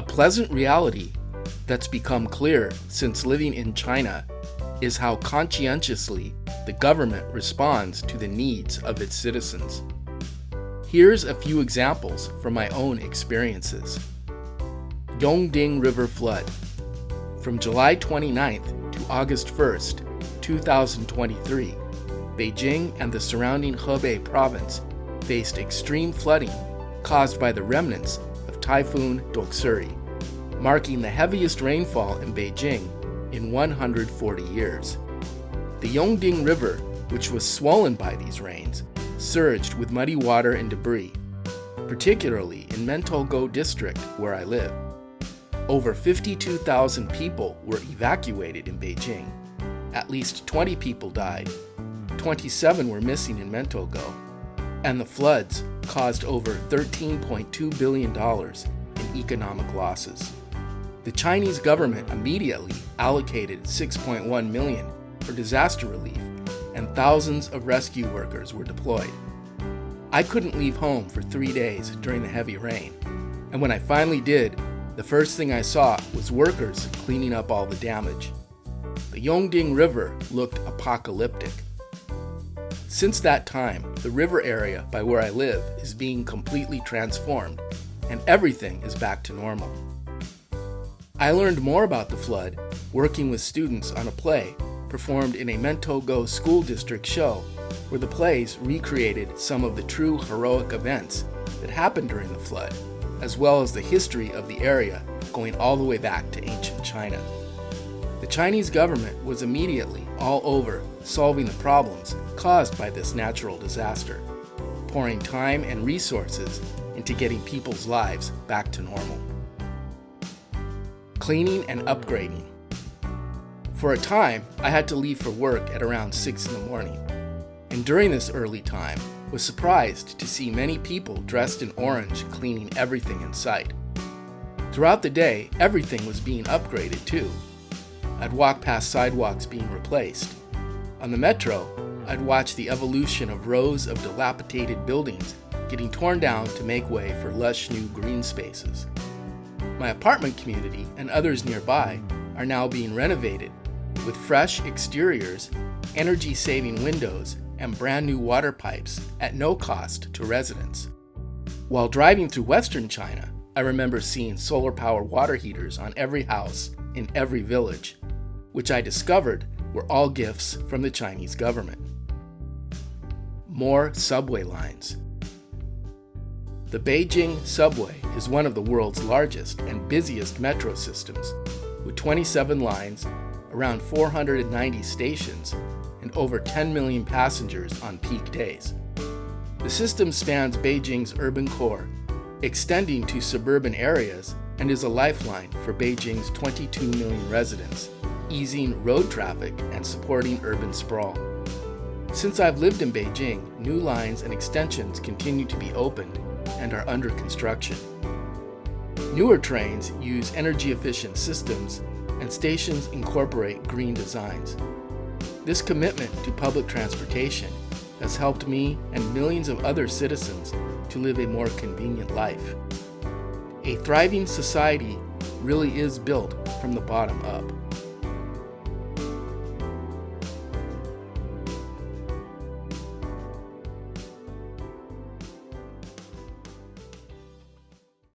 A pleasant reality that's become clear since living in China is how conscientiously the government responds to the needs of its citizens. Here's a few examples from my own experiences. Yong River flood. From July 29th to August 1st, 2023, Beijing and the surrounding Hebei province faced extreme flooding caused by the remnants of Typhoon Doksuri, marking the heaviest rainfall in Beijing in 140 years. The Yongding River, which was swollen by these rains, surged with muddy water and debris, particularly in Mentogo district where I live. Over 52,000 people were evacuated in Beijing. At least 20 people died. 27 were missing in Mentogo, and the floods caused over $13.2 billion in economic losses. The Chinese government immediately allocated $6.1 million for disaster relief, and thousands of rescue workers were deployed. I couldn't leave home for 3 days during the heavy rain, and when I finally did, the first thing I saw was workers cleaning up all the damage. The Yongding River looked apocalyptic. Since that time, the river area by where I live is being completely transformed, and everything is back to normal. I learned more about the flood working with students on a play performed in a Mentogo school district show, where the plays recreated some of the true heroic events that happened during the flood, as well as the history of the area going all the way back to ancient China. The Chinese government was immediately all over solving the problems caused by this natural disaster, pouring time and resources into getting people's lives back to normal. Cleaning and upgrading. For a time, I had to leave for work at around 6 in the morning, and during this early time, was surprised to see many people dressed in orange cleaning everything in sight. Throughout the day, everything was being upgraded too. I'd walk past sidewalks being replaced. On the metro, I'd watch the evolution of rows of dilapidated buildings getting torn down to make way for lush new green spaces. My apartment community and others nearby are now being renovated with fresh exteriors, energy-saving windows, and brand new water pipes at no cost to residents. While driving through Western China, I remember seeing solar-powered water heaters on every house in every village, which I discovered were all gifts from the Chinese government. More subway lines. The Beijing subway is one of the world's largest and busiest metro systems, with 27 lines, around 490 stations, and over 10 million passengers on peak days. The system spans Beijing's urban core, extending to suburban areas, and is a lifeline for Beijing's 22 million residents, easing road traffic and supporting urban sprawl. Since I've lived in Beijing, new lines and extensions continue to be opened and are under construction. Newer trains use energy-efficient systems, and stations incorporate green designs. This commitment to public transportation has helped me and millions of other citizens to live a more convenient life. A thriving society really is built from the bottom up.